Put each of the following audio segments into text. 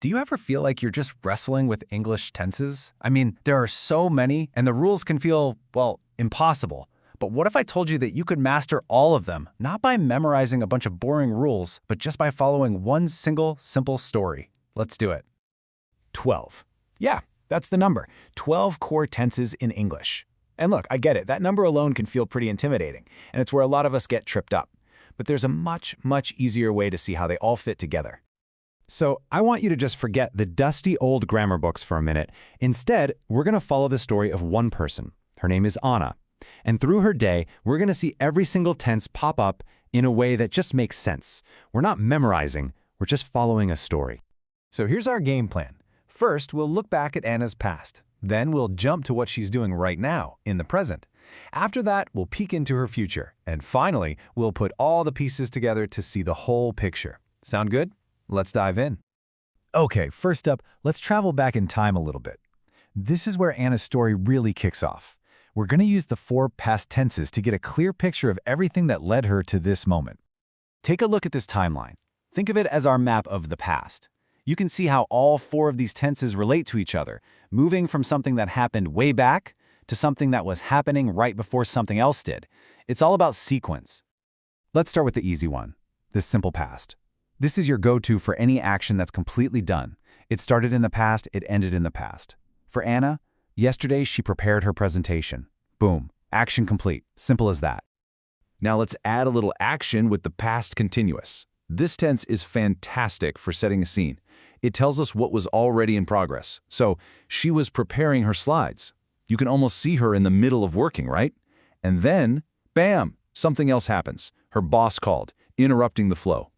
Do you ever feel like you're just wrestling with English tenses? I mean, there are so many, and the rules can feel, well, impossible. But what if I told you that you could master all of them, not by memorizing a bunch of boring rules, but just by following one single, simple story? Let's do it. 12. Yeah, that's the number. 12 core tenses in English. And look, I get it. That number alone can feel pretty intimidating, and it's where a lot of us get tripped up. But there's a much, much easier way to see how they all fit together. So I want you to just forget the dusty old grammar books for a minute. Instead, we're going to follow the story of one person. Her name is Anna. And through her day, we're going to see every single tense pop up in a way that just makes sense. We're not memorizing, we're just following a story. So here's our game plan. First, we'll look back at Anna's past. Then we'll jump to what she's doing right now, in the present. After that, we'll peek into her future. And finally, we'll put all the pieces together to see the whole picture. Sound good? Let's dive in. Okay, first up, let's travel back in time a little bit. This is where Anna's story really kicks off. We're going to use the 4 past tenses to get a clear picture of everything that led her to this moment. Take a look at this timeline. Think of it as our map of the past. You can see how all 4 of these tenses relate to each other, moving from something that happened way back to something that was happening right before something else did. It's all about sequence. Let's start with the easy one, the simple past. This is your go-to for any action that's completely done. It started in the past, it ended in the past. For Anna, yesterday she prepared her presentation. Boom, action complete, simple as that. Now let's add a little action with the past continuous. This tense is fantastic for setting a scene. It tells us what was already in progress. So, she was preparing her slides. You can almost see her in the middle of working, right? And then, bam, something else happens. Her boss called, interrupting the flow.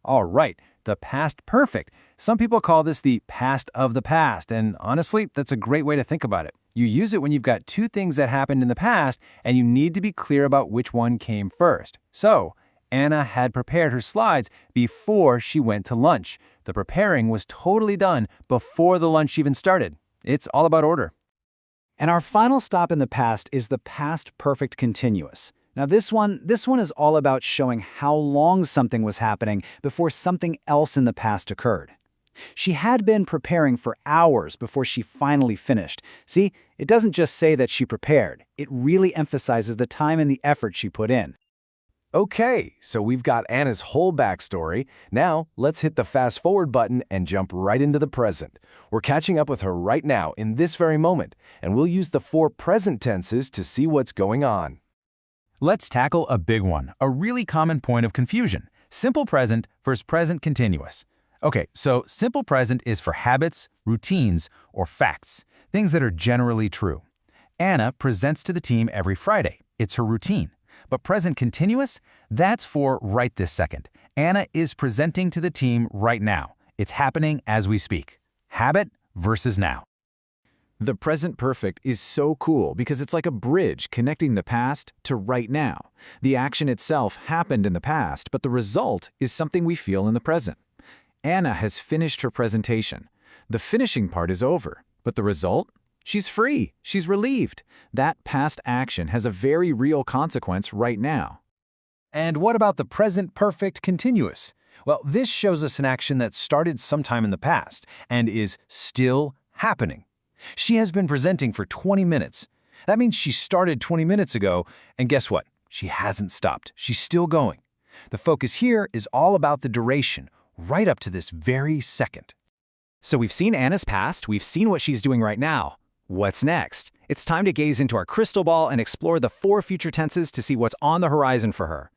All right, the past perfect. Some people call this the past of the past, and honestly, that's a great way to think about it. You use it when you've got 2 things that happened in the past, and you need to be clear about which one came first. So, Anna had prepared her slides before she went to lunch. The preparing was totally done before the lunch even started. It's all about order. And our final stop in the past is the past perfect continuous. Now this one is all about showing how long something was happening before something else in the past occurred. She had been preparing for hours before she finally finished. See, it doesn't just say that she prepared. It really emphasizes the time and the effort she put in. Okay, so we've got Anna's whole backstory. Now, let's hit the fast forward button and jump right into the present. We're catching up with her right now in this very moment, and we'll use the 4 present tenses to see what's going on. Let's tackle a big one, a really common point of confusion. Simple present versus present continuous. Okay, so simple present is for habits, routines, or facts, things that are generally true. Anna presents to the team every Friday. It's her routine. But present continuous, that's for right this second. Anna is presenting to the team right now. It's happening as we speak. Habit versus now. The present perfect is so cool because it's like a bridge connecting the past to right now. The action itself happened in the past, but the result is something we feel in the present. Anna has finished her presentation. The finishing part is over, but the result? She's free. She's relieved. That past action has a very real consequence right now. And what about the present perfect continuous? Well, this shows us an action that started sometime in the past and is still happening. She has been presenting for 20 minutes. That means she started 20 minutes ago, and guess what? She hasn't stopped. She's still going. The focus here is all about the duration, right up to this very second. So we've seen Anna's past, we've seen what she's doing right now. What's next? It's time to gaze into our crystal ball and explore the 4 future tenses to see what's on the horizon for her.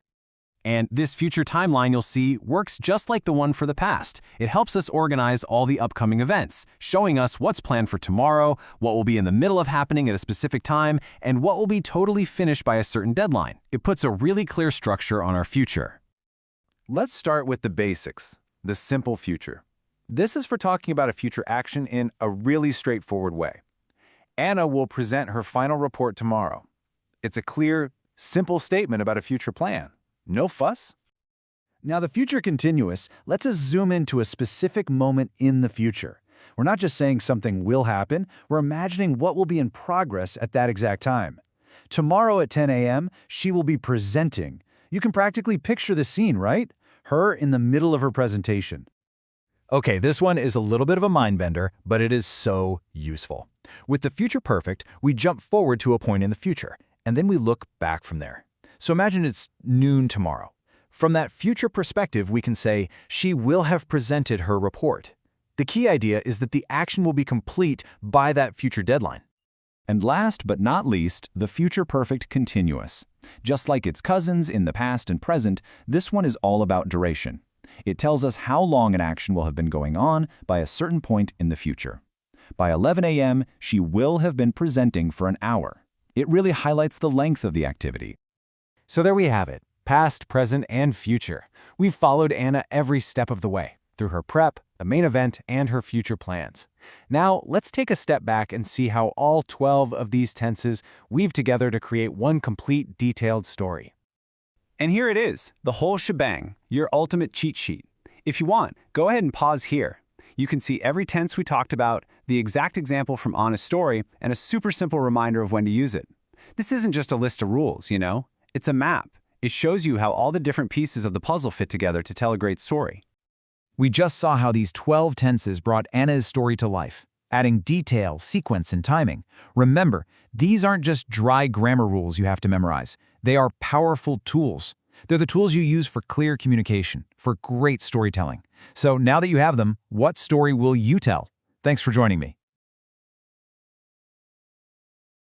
And this future timeline you'll see works just like the one for the past. It helps us organize all the upcoming events, showing us what's planned for tomorrow, what will be in the middle of happening at a specific time, and what will be totally finished by a certain deadline. It puts a really clear structure on our future. Let's start with the basics, the simple future. This is for talking about a future action in a really straightforward way. Anna will present her final report tomorrow. It's a clear, simple statement about a future plan. No fuss? Now the future continuous lets us zoom into a specific moment in the future. We're not just saying something will happen, we're imagining what will be in progress at that exact time. Tomorrow at 10 a.m., she will be presenting. You can practically picture the scene, right? Her in the middle of her presentation. Okay, this one is a little bit of a mind bender, but it is so useful. With the future perfect, we jump forward to a point in the future, and then we look back from there. So imagine it's noon tomorrow. From that future perspective, we can say, she will have presented her report. The key idea is that the action will be complete by that future deadline. And last but not least, the future perfect continuous. Just like its cousins in the past and present, this one is all about duration. It tells us how long an action will have been going on by a certain point in the future. By 11 a.m., she will have been presenting for an hour. It really highlights the length of the activity. So there we have it, past, present, and future. We've followed Anna every step of the way, through her prep, the main event, and her future plans. Now, let's take a step back and see how all 12 of these tenses weave together to create one complete, detailed story. And here it is, the whole shebang, your ultimate cheat sheet. If you want, go ahead and pause here. You can see every tense we talked about, the exact example from Anna's story, and a super simple reminder of when to use it. This isn't just a list of rules, you know? It's a map. It shows you how all the different pieces of the puzzle fit together to tell a great story. We just saw how these 12 tenses brought Anna's story to life, adding detail, sequence, and timing. Remember, these aren't just dry grammar rules you have to memorize. They are powerful tools. They're the tools you use for clear communication, for great storytelling. So now that you have them, what story will you tell? Thanks for joining me.